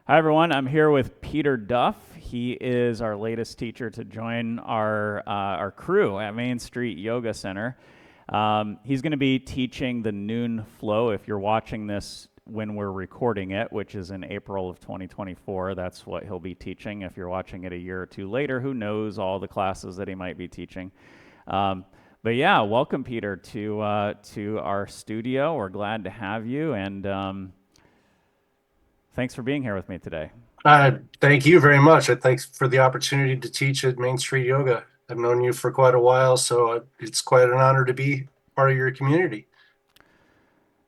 Hi, everyone. I'm here with Peter Duff. He is our latest teacher to join our crew at Main Street Yoga Center. He's going to be teaching the noon flow. If you're watching this when we're recording it, which is in April of 2024, that's what he'll be teaching. If you're watching it a year or two later, who knows all the classes that he might be teaching. But yeah, welcome, Peter, to our studio. We're glad to have you, and thanks for being here with me today. Thank you very much. Thanks for the opportunity to teach at Main Street Yoga. I've known you for quite a while, so it's quite an honor to be part of your community.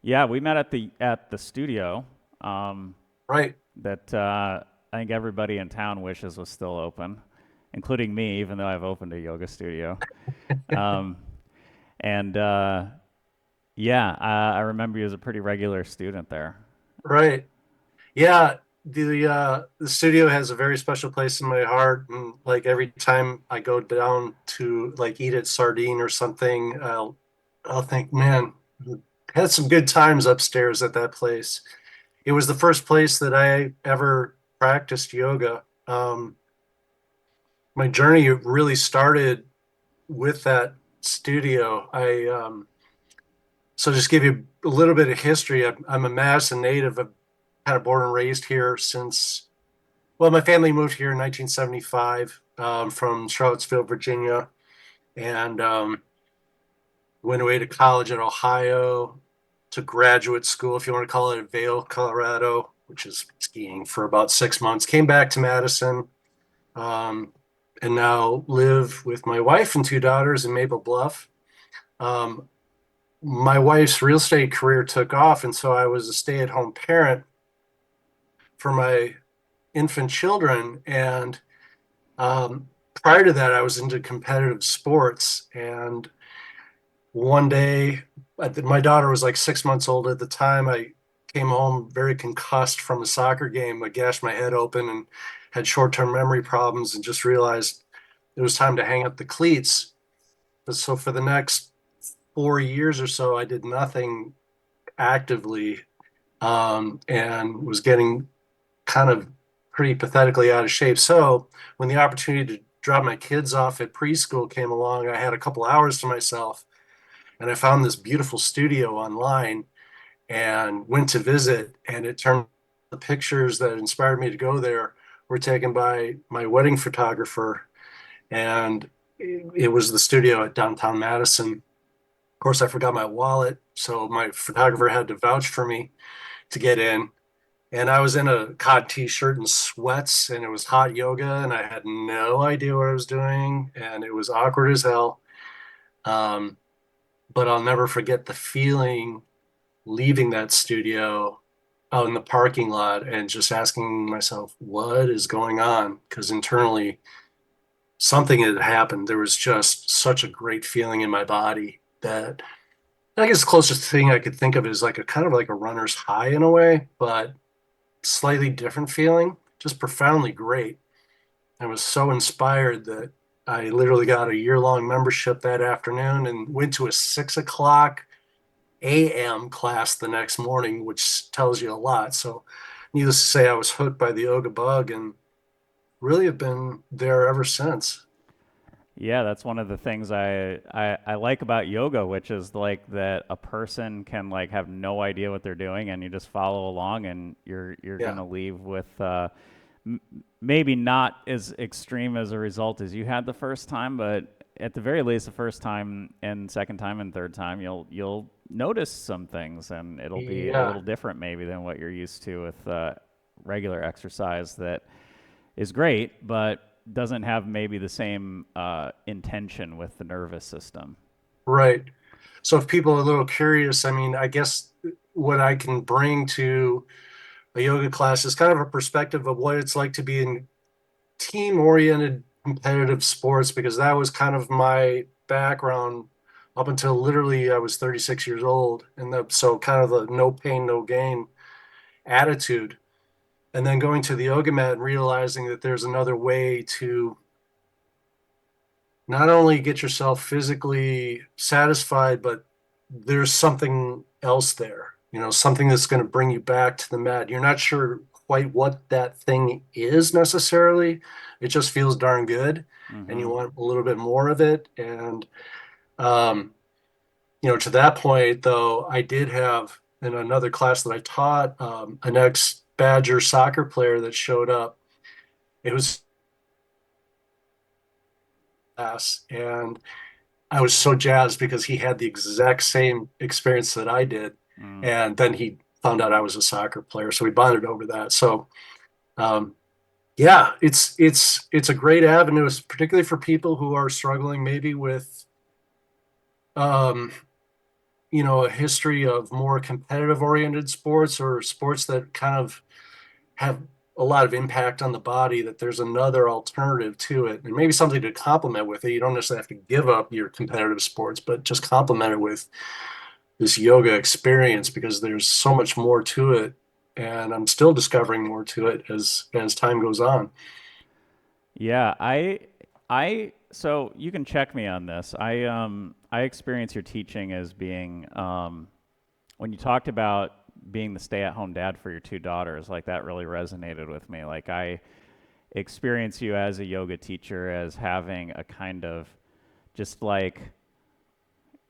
Yeah, we met at the studio um, Right. that I think everybody in town wishes was still open, including me, even though I've opened a yoga studio. Um, and yeah, I remember you as a pretty regular student there. Right. Yeah, the studio has a very special place in my heart, and like every time I go down to like eat at Sardine or something, I'll think, man, had some good times upstairs at that place. It was the first place that I ever practiced yoga. My journey really started with that studio. So just give you a little bit of history. I'm a Madison native. I'm kind of born and raised here since, well, my family moved here in 1975 from Charlottesville, Virginia, and went away to college at Ohio, to graduate school, if you want to call it, at Vail, Colorado, which is skiing for about 6 months. Came back to Madison, um, and now live with my wife and two daughters in Maple Bluff. Um, my wife's real estate career took off, and so I was a stay-at-home parent for my infant children. And prior to that, I was into competitive sports. And one day, my daughter was like 6 months old at the time. I came home very concussed from a soccer game. I gashed my head open and had short-term memory problems, and just realized it was time to hang up the cleats. But so for the next 4 years or so, I did nothing actively, and was getting kind of pretty pathetically out of shape. So when the opportunity to drop my kids off at preschool came along, I had a couple hours to myself, and I found this beautiful studio online and went to visit. And it turned the pictures that inspired me to go there were taken by my wedding photographer, and it was the studio at downtown Madison. Of course, I forgot my wallet, so my photographer had to vouch for me to get in. And I was in a cotton t-shirt and sweats, and it was hot yoga, and I had no idea what I was doing, and it was awkward as hell. Um, but I'll never forget the feeling leaving that studio out in the parking lot and just asking myself, what is going on? Because internally, something had happened. There was just such a great feeling in my body that I guess the closest thing I could think of is like a kind of like a runner's high in a way, but slightly different feeling, just profoundly great. I was so inspired that I literally got a year-long membership that afternoon and went to a 6 o'clock a.m. class the next morning, which tells you a lot. So, needless to say, I was hooked by the yoga bug and really have been there ever since. Yeah, that's one of the things I like about yoga, which is like that a person can like have no idea what they're doing, and you just follow along, and you're Yeah, gonna leave with m- maybe not as extreme as a result as you had the first time, but at the very least, the first time and second time and third time, you'll notice some things, and it'll be a yeah, little different maybe than what you're used to with regular exercise. That is great, but doesn't have maybe the same intention with the nervous system. right. So, if people are a little curious, I mean, I guess what I can bring to a yoga class is kind of a perspective of what it's like to be in team oriented competitive sports, because that was kind of my background up until literally I was 36 years old. And so kind of the no pain, no gain attitude. And then going to the yoga mat and realizing that there's another way to not only get yourself physically satisfied, but there's something else there, something that's going to bring you back to the mat. You're not sure quite what that thing is necessarily. It just feels darn good, and you Mm-hmm. want a little bit more of it. And um, to that point, though, I did have in another class that I taught an ex-Badger soccer player that showed up. It was class, and I was so jazzed because he had the exact same experience that I did. Mm. And then he found out I was a soccer player, so we bonded over that. So um, yeah, it's a great avenue, particularly for people who are struggling maybe with um, a history of more competitive oriented sports or sports that kind of have a lot of impact on the body, that there's another alternative to it and maybe something to complement with it. You don't necessarily have to give up your competitive sports, but just complement it with this yoga experience because there's so much more to it. And I'm still discovering more to it as time goes on. Yeah, so you can check me on this. I experience your teaching as being when you talked about being the stay-at-home dad for your two daughters, like that really resonated with me. Like I experience you as a yoga teacher as having a kind of just like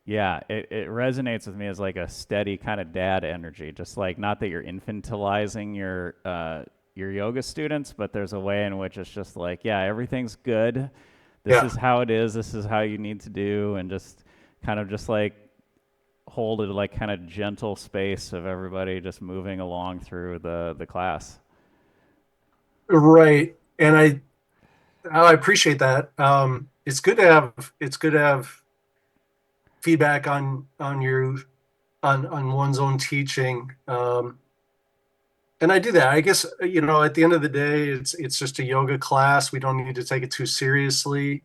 yeah, it resonates with me as like a steady kind of dad energy. Just like not that you're infantilizing your yoga students, but there's a way in which it's just like, yeah, everything's good. This Yeah. is how it is. This is how you need to do, and just kind of just like hold it like kind of gentle space of everybody just moving along through the class. Right. And I appreciate that. It's good to have feedback on one's own teaching. And I do that. I guess, at the end of the day, it's just a yoga class. We don't need to take it too seriously.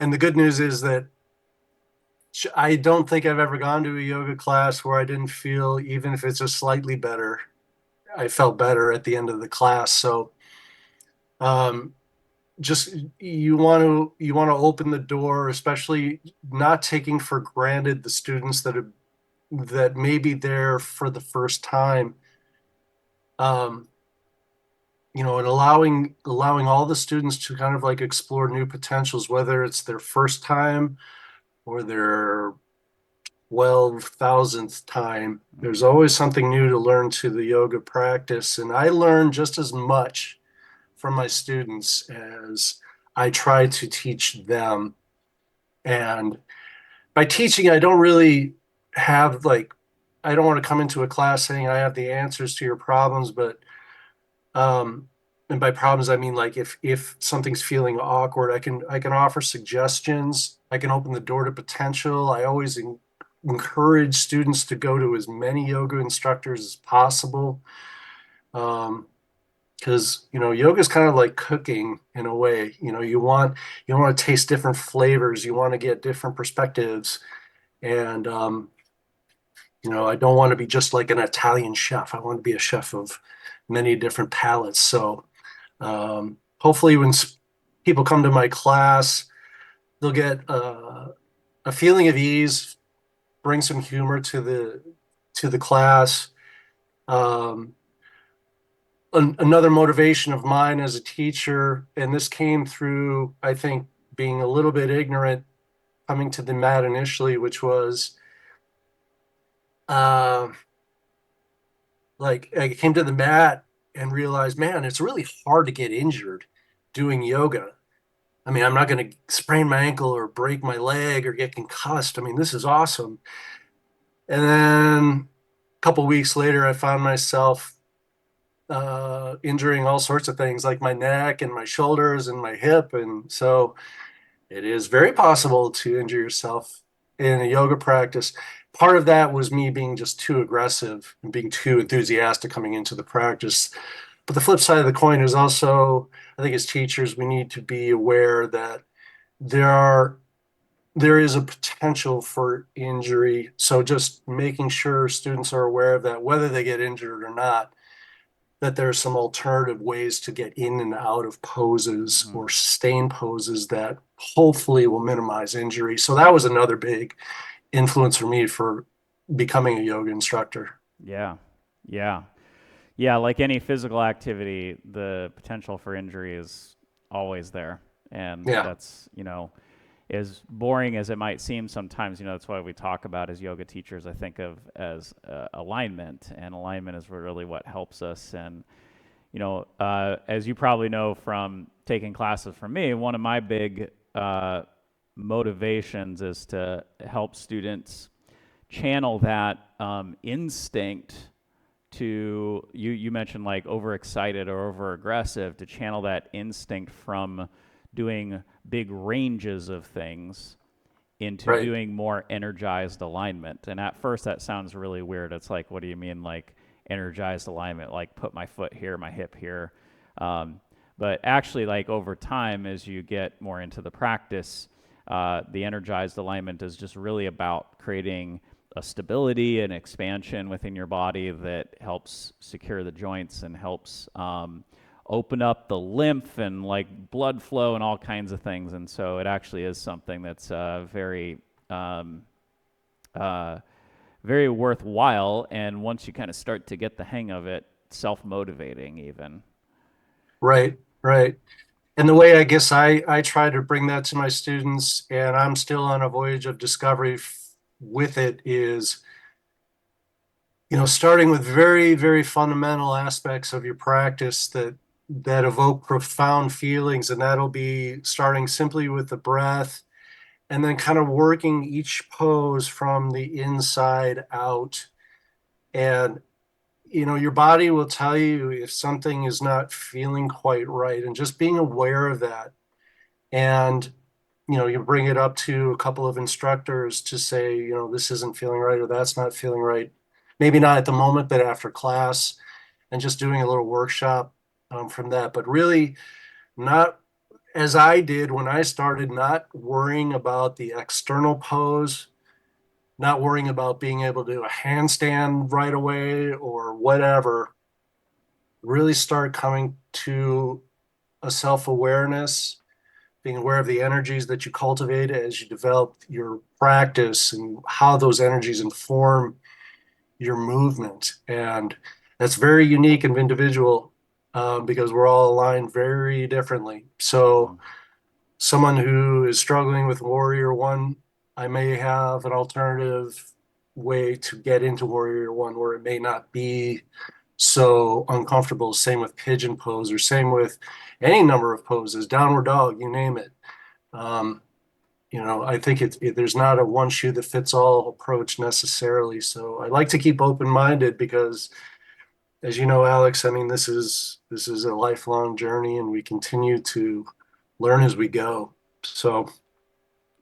And the good news is that I don't think I've ever gone to a yoga class where I didn't feel, even if it's just slightly better, I felt better at the end of the class. So um, just you want to open the door, especially not taking for granted the students that may be there for the first time. Um, and allowing all the students to kind of like explore new potentials, whether it's their first time or their 12,000th time. There's Mm-hmm. always something new to learn to the yoga practice. And I learn just as much from my students as I try to teach them. And by teaching, I don't really have like, I don't want to come into a class saying I have the answers to your problems, but um, and by problems I mean like if something's feeling awkward, I can offer suggestions. I can open the door to potential. I always encourage students to go to as many yoga instructors as possible. Um, because yoga is kind of like cooking in a way. You want to taste different flavors. You want to get different perspectives, and I don't want to be just like an Italian chef. I want to be a chef of many different palates. So hopefully, when people come to my class, they'll get a feeling of ease, bring some humor to the class. Um, another motivation of mine as a teacher, and this came through, I think, being a little bit ignorant coming to the mat initially, which was uh, like I came to the mat and realized, man, it's really hard to get injured doing yoga. I mean, I'm not going to sprain my ankle or break my leg or get concussed. I mean, this is awesome. And then a couple weeks later, I found myself injuring all sorts of things like my neck and my shoulders and my hip. And so it is very possible to injure yourself in a yoga practice. Part of that was me being just too aggressive and being too enthusiastic coming into the practice. But the flip side of the coin is also, I think as teachers, we need to be aware that there are there is a potential for injury. So just making sure students are aware of that, whether they get injured or not, that there's some alternative ways to get in and out of poses Mm-hmm. or sustain poses that hopefully will minimize injury. So that was another big influence for me for becoming a yoga instructor. Yeah, yeah. Yeah, like any physical activity, the potential for injury is always there. And Yeah, that's, as boring as it might seem sometimes, that's why we talk about as yoga teachers, I think of as alignment. And alignment is really what helps us. And, as you probably know from taking classes from me, one of my big motivations is to help students channel that instinct to you mentioned like overexcited or over aggressive, to channel that instinct from doing big ranges of things into right. doing more energized alignment. And at first that sounds really weird. It's like, what do you mean like energized alignment? Like put my foot here, my hip here. Um, but actually, like over time, as you get more into the practice, the energized alignment is just really about creating a stability and expansion within your body that helps secure the joints and helps open up the lymph and like blood flow and all kinds of things. And so it actually is something that's um, uh, very worthwhile. And once you kind of start to get the hang of it, self-motivating even. Right, right. And the way I guess I try to bring that to my students, and I'm still on a voyage of discovery with it, is, starting with very, very fundamental aspects of your practice that evoke profound feelings, and that'll be starting simply with the breath, and then kind of working each pose from the inside out. And your body will tell you if something is not feeling quite right, and just being aware of that. And you bring it up to a couple of instructors to say, this isn't feeling right or that's not feeling right. Maybe not at the moment, but after class, and just doing a little workshop from that. But really, not as I did when I started, not worrying about the external pose, not worrying about being able to do a handstand right away or whatever. Really start coming to a self awareness, being aware of the energies that you cultivate as you develop your practice and how those energies inform your movement. And that's very unique and individual, because we're all aligned very differently. So, Mm. someone who is struggling with Warrior One, I may have an alternative way to get into Warrior One where it may not be so uncomfortable. Same with pigeon pose, or same with any number of poses, downward dog, you name it. Um, I think there's not a one shoe that fits all approach necessarily. So I like to keep open minded because, as you know, Alex, I mean, this is a lifelong journey, and we continue to learn as we go. So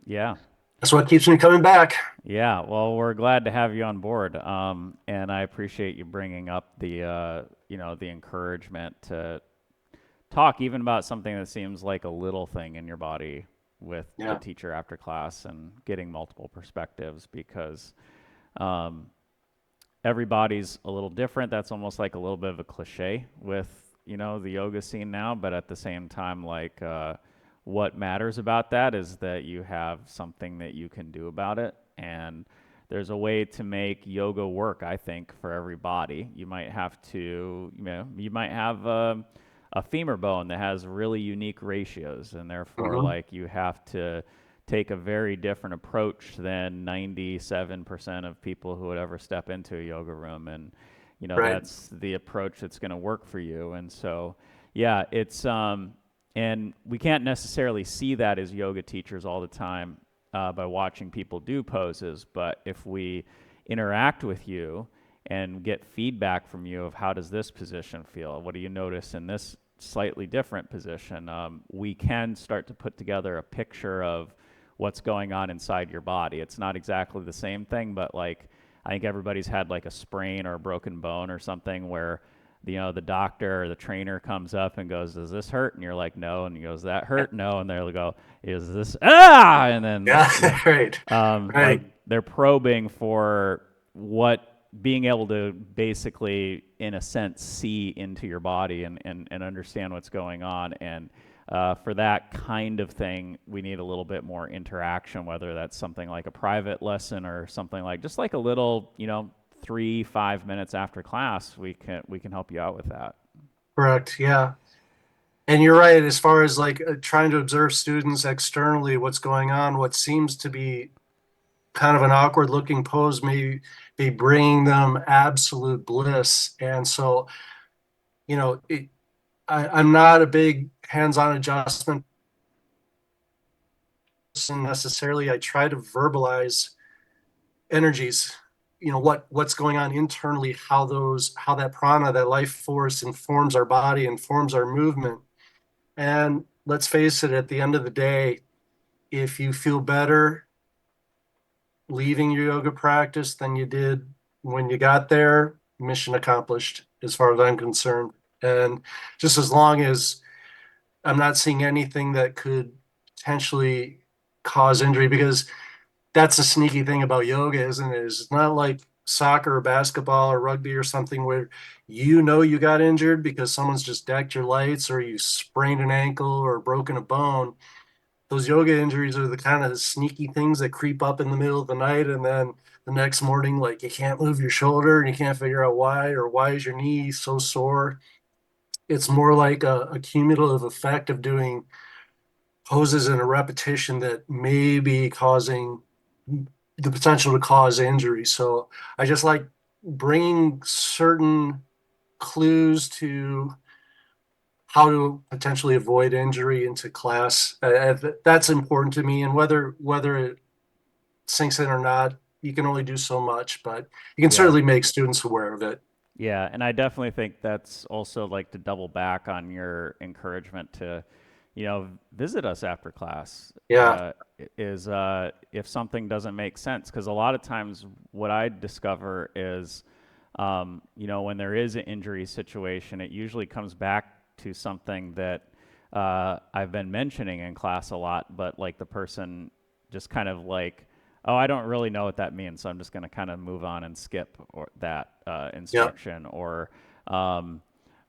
Yeah. that's what keeps me coming back. Yeah, well, we're glad to have you on board, and I appreciate you bringing up the encouragement to talk even about something that seems like a little thing in your body with the Yeah. teacher after class and getting multiple perspectives because um, everybody's a little different. That's almost like a little bit of a cliche with, the yoga scene now, but at the same time, like, what matters about that is that you have something that you can do about it. And there's a way to make yoga work, I think, for everybody. You might have to, you might have a femur bone that has really unique ratios, and therefore, Hmm. like, you have to take a very different approach than 97% of people who would ever step into a yoga room. And, Right. that's the approach that's going to work for you. And so, yeah, and we can't necessarily see that as yoga teachers all the time by watching people do poses. But if we interact with you and get feedback from you of how does this position feel, what do you notice in this slightly different position, we can start to put together a picture of what's going on inside your body. It's not exactly the same thing, but like I think everybody's had like a sprain or a broken bone or something where the doctor or the trainer comes up and goes, "Does this hurt?" And you're like, "No." And he goes, "That hurt?" "No." And they'll go, "Is this ah?" And then Yeah. Right. like Right. they're probing for what being able to basically, in a sense, see into your body and understand what's going on. And for that kind of thing, we need a little bit more interaction, whether that's something like a private lesson or something like just like a little, 3 5 minutes after class, we can help you out with that. Correct. Yeah. And you're right, as far as like trying to observe students externally, what's going on, what seems to be kind of an awkward looking pose may be bringing them absolute bliss. And so, I'm not a big hands-on adjustment person necessarily. I try to verbalize energies, what's going on internally, how that prana, that life force informs our body, informs our movement. And let's face it, at the end of the day, if you feel better leaving your yoga practice than you did when you got there, mission accomplished as far as I'm concerned. And just as long as I'm not seeing anything that could potentially cause injury, because that's a sneaky thing about yoga, isn't it? It's not like soccer or basketball or rugby or something where you got injured because someone's just decked your lights or you sprained an ankle or broken a bone. Those yoga injuries are the kind of sneaky things that creep up in the middle of the night, and then the next morning, like you can't move your shoulder and you can't figure out why, or why is your knee so sore. It's more like a cumulative effect of doing poses in a repetition that may be causing the potential to cause injury. So I just like bringing certain clues to how to potentially avoid injury into class. That's important to me, and whether it sinks in or not, you can only do so much, but you can Yeah. certainly make students aware of it. Yeah, and I definitely think that's also like to double back on your encouragement to, visit us after class. Yeah. Is if something doesn't make sense, because a lot of times what I discover is, when there is an injury situation, it usually comes back to something that I've been mentioning in class a lot, but like the person just kind of like, oh, I don't really know what that means, so I'm just going to kind of move on and skip that Yeah. instruction, um,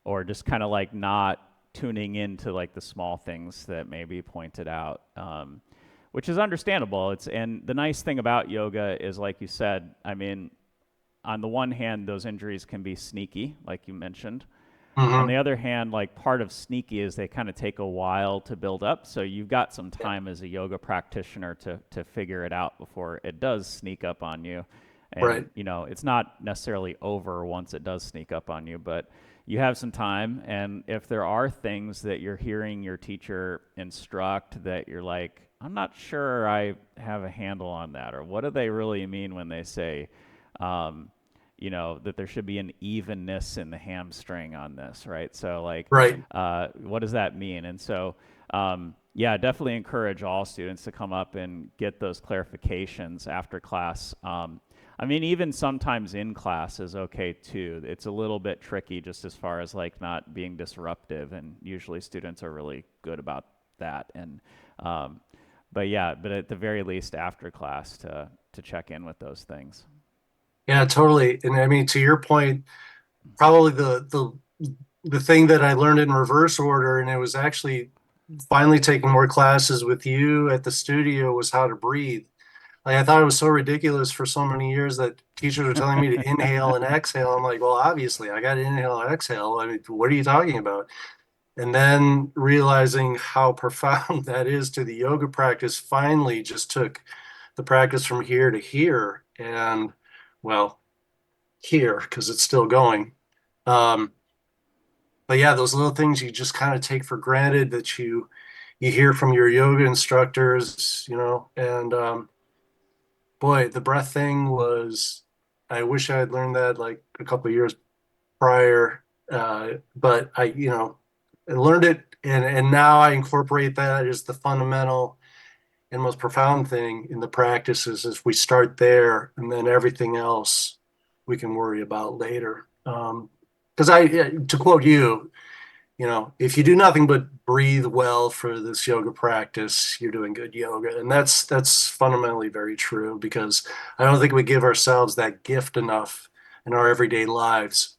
or just kind of like not tuning into like the small things that may be pointed out, which is understandable. And the nice thing about yoga is, like you said, I mean, on the one hand, those injuries can be sneaky, like you mentioned. On Hmm. the other hand, like part of sneaky is they kind of take a while to build up. So you've got some Yeah. time as a yoga practitioner to figure it out before it does sneak up on you. And, Right. it's not necessarily over once it does sneak up on you, but you have some time. And if there are things that you're hearing your teacher instruct that you're like, I'm not sure I have a handle on that, or what do they really mean when they say, um, that there should be an evenness in the hamstring on this, right? So, like, Right. what does that mean? And so, yeah, definitely encourage all students to come up and get those clarifications after class. I mean, even sometimes in class is okay too. It's a little bit tricky just as far as like not being disruptive, and usually students are really good about that. And, but yeah, but at the very least after class to check in with those things. Yeah, totally. And I mean, to your point, probably the thing that I learned in reverse order, and it was actually finally taking more classes with you at the studio, was how to breathe. Like I thought it was so ridiculous for so many years that teachers were telling me to inhale and exhale. I'm like, well, obviously I got to inhale and exhale. I mean, what are you talking about? And then realizing how profound that is to the yoga practice finally just took the practice from here to here. And well, here because it's still going. Um, but yeah, those little things you just kind of take for granted that you hear from your yoga instructors, and boy, the breath thing was. I wish I had learned that like a couple of years prior, but I learned it, and now I incorporate that as the fundamental and most profound thing in the practices. Is we start there, and then everything else we can worry about later. Because to quote you, if you do nothing but breathe well for this yoga practice, you're doing good yoga. And that's fundamentally very true, because I don't think we give ourselves that gift enough in our everyday lives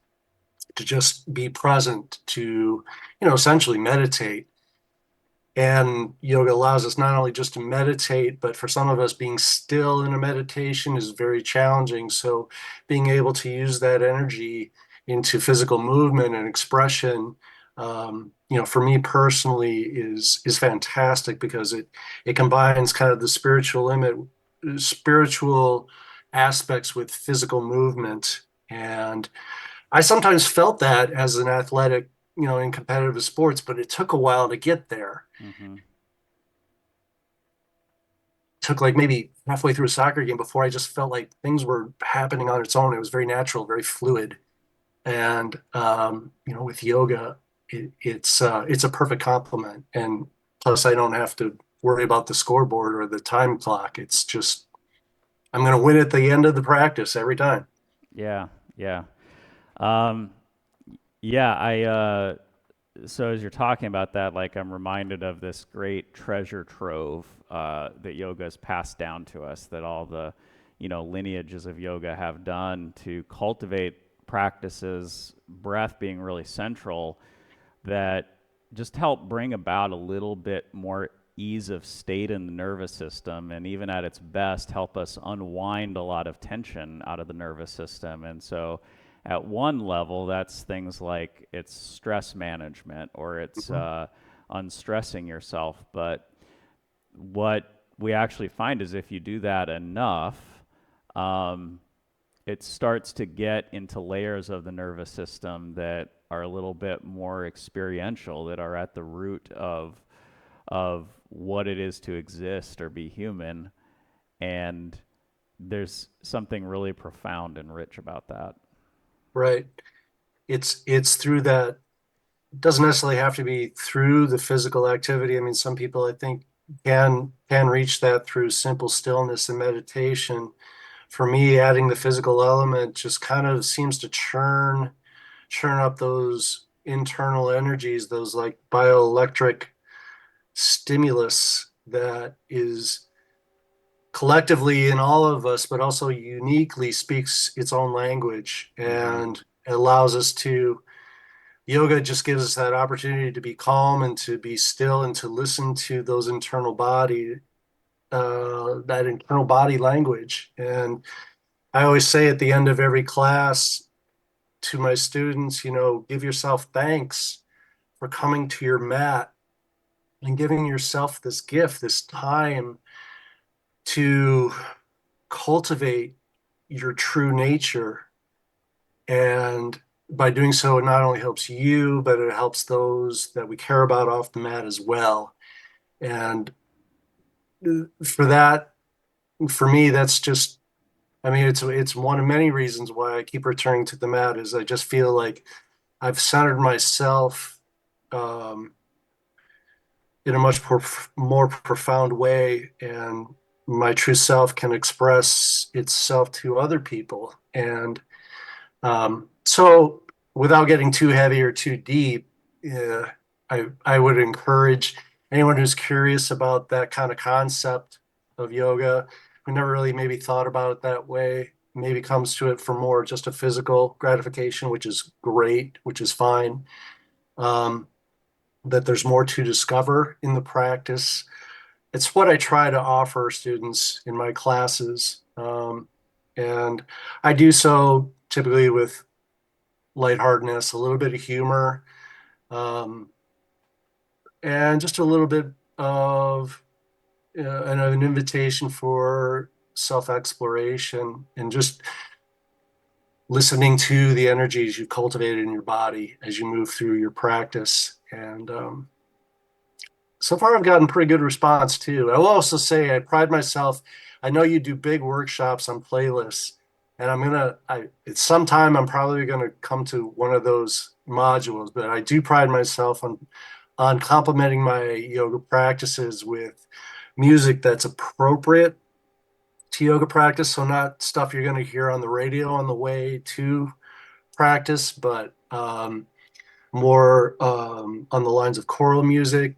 to just be present, to, essentially meditate. And yoga allows us not only just to meditate, but for some of us, being still in a meditation is very challenging. So being able to use that energy into physical movement and expression, for me personally is fantastic because it combines kind of the spiritual aspects with physical movement. And I sometimes felt that as an athletic, in competitive sports, but it took a while to get there. Mm-hmm. Took like maybe halfway through a soccer game before I just felt like things were happening on its own. It was very natural, very fluid. And with yoga, it's a perfect complement. And plus, I don't have to worry about the scoreboard or the time clock. It's just I'm going to win at the end of the practice every time. Yeah, yeah. Um, yeah, so as you're talking about that, like I'm reminded of this great treasure trove that yoga has passed down to us, that all the, lineages of yoga have done to cultivate practices, breath being really central, that just help bring about a little bit more ease of state in the nervous system, and even at its best help us unwind a lot of tension out of the nervous system. And so at one level, that's things like it's stress management, or it's Mhm. unstressing yourself. But what we actually find is if you do that enough, um, it starts to get into layers of the nervous system that are a little bit more experiential, that are at the root of what it is to exist or be human. And there's something really profound and rich about that. Right. It's through that. It doesn't necessarily have to be through the physical activity. I mean, some people I think can reach that through simple stillness and meditation. For me, adding the physical element just kind of seems to churn up those internal energies, those like bioelectric stimulus that is collectively in all of us, but also uniquely speaks its own language Mm-hmm. and allows us to. Yoga just gives us that opportunity to be calm and to be still and to listen to that internal body language. And I always say at the end of every class to my students, give yourself thanks for coming to your mat and giving yourself this gift, this time to cultivate your true nature. And by doing so, it not only helps you, but it helps those that we care about off the mat as well. And for that, for me, that's just, I mean, it's one of many reasons why I keep returning to the mat is I just feel like I've centered myself um, in a much more profound way, and my true self can express itself to other people. And so, without getting too heavy or too deep, I would encourage anyone who's curious about that kind of concept of yoga, who never really maybe thought about it that way, maybe comes to it for more just a physical gratification, which is great, which is fine. Um, that there's more to discover in the practice. It's what I try to offer students in my classes. And I do so typically with lightheartedness, a little bit of humor, um, and just a little bit of an invitation for self-exploration and just listening to the energies you cultivated in your body as you move through your practice. And so far, I've gotten pretty good response too. I will also say I pride myself. I know you do big workshops on playlists, and it's sometime I'm probably gonna come to one of those modules, but I do pride myself on complementing my yoga practices with music that's appropriate to yoga practice. So not stuff you're gonna hear on the radio on the way to practice, but more on the lines of choral music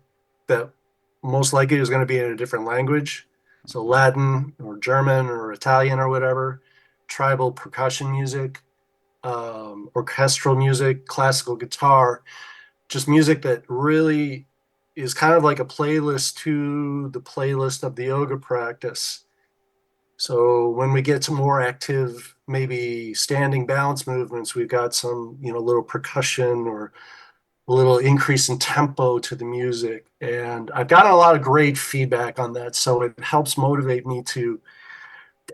that most likely is going to be in a different language. So Mm-hmm. Latin or German or Italian or whatever, tribal percussion music, orchestral music, classical guitar, just music that really is kind of like a playlist to the playlist of the yoga practice. So when we get to more active, maybe standing balance movements, we've got some, little percussion or a little increase in tempo to the music. And I've gotten a lot of great feedback on that. So it helps motivate me to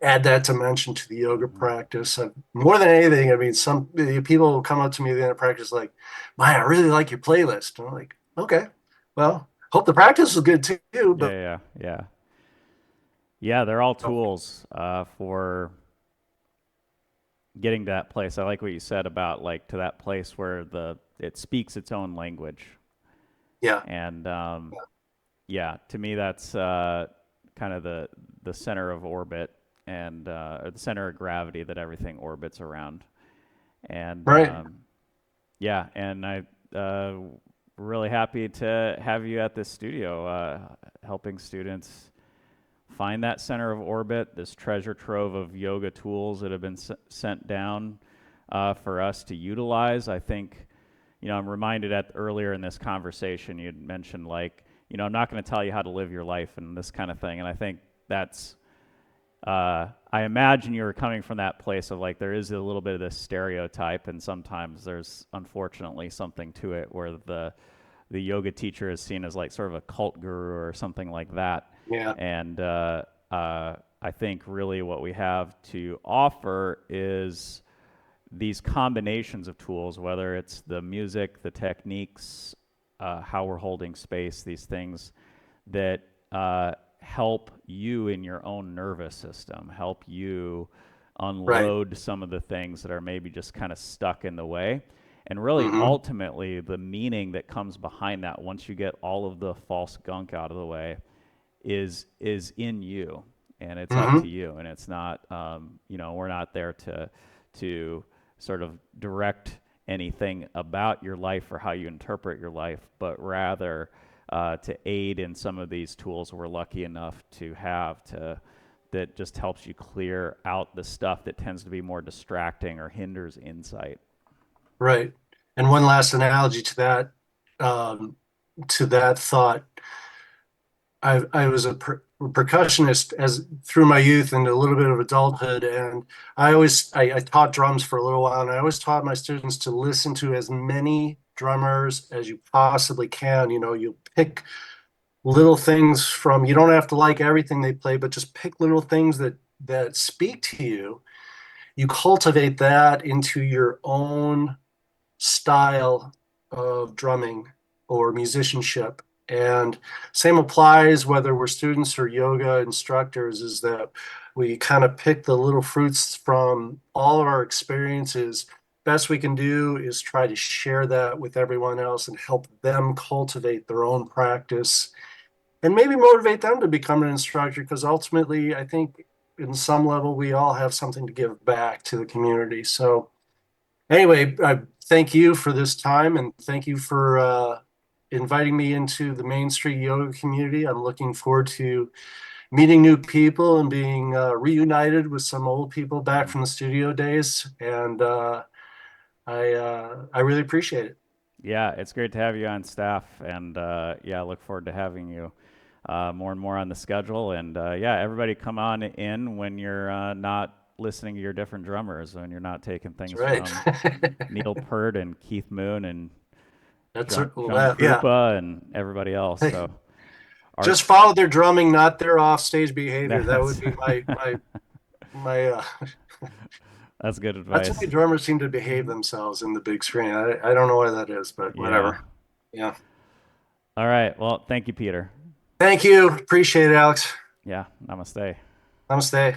add that dimension to the yoga Mhm. practice. More than anything, I mean, some people will come up to me at the end of practice like, "Maya, I really like your playlist." And I'm like, "Okay, well, hope the practice was good too." Yeah, But yeah, yeah. Yeah, they're all tools for getting to that place. I like what you said about like to that place where the it speaks its own language. yeah, And yeah, to me that's kind of the center of orbit and or the center of gravity that everything orbits around. And right, yeah, and I really happy to have you at this studio, helping students find that center of orbit, this treasure trove of yoga tools that have been sent down for us to utilize. I think, I'm reminded at earlier in this conversation, you'd mentioned like, I'm not going to tell you how to live your life and this kind of thing. And I think that's, I imagine you were coming from that place of like, there is a little bit of this stereotype, and sometimes there's unfortunately something to it where the yoga teacher is seen as like sort of a cult guru or something like that. yeah, And I think really what we have to offer is these combinations of tools, whether it's the music, the techniques, how we're holding space, these things that help you in your own nervous system, help you right, unload some of the things that are maybe just kind of stuck in the way. And really, mm-hmm, ultimately, the meaning that comes behind that, once you get all of the false gunk out of the way, is in you, and it's up to mm-hmm, you. And it's not, we're not there to sort of direct anything about your life or how you interpret your life, but rather to aid in some of these tools we're lucky enough to have to that just helps you clear out the stuff that tends to be more distracting or hinders insight. right. And one last analogy um, to that thought. I was a percussionist as through my youth and a little bit of adulthood, and I taught drums for a little while, and I always taught my students to listen to as many drummers as you possibly can. You pick little things from. You don't have to like everything they play, but just pick little things that speak to you. You cultivate that into your own style of drumming or musicianship. And same applies whether we're students or yoga instructors, is that we kind of pick the little fruits from all of our experiences. Best we can do is try to share that with everyone else and help them cultivate their own practice and maybe motivate them to become an instructor, because ultimately I think in some level we all have something to give back to the community. So anyway, I thank you for this time, and thank you for inviting me into the Main Street yoga community. I'm looking forward to meeting new people and being reunited with some old people back Mm. from the studio days. And I really appreciate it. Yeah, it's great to have you on staff, and yeah, I look forward to having you more and more on the schedule. And yeah, everybody come on in when you're not listening to your different drummers, when you're not taking That's things right. from Neil Peart and Keith Moon and That's John yeah. Krupa and everybody else. Hey, So our just follow their drumming, not their offstage behavior. That would that's be my. that's good That's why advice. drummers seem to behave themselves in the big screen. I don't know why that is, but Yeah. whatever. Yeah. All right. Well, thank you, Peter. Thank you. Appreciate it, Alex. Yeah. Namaste. Namaste.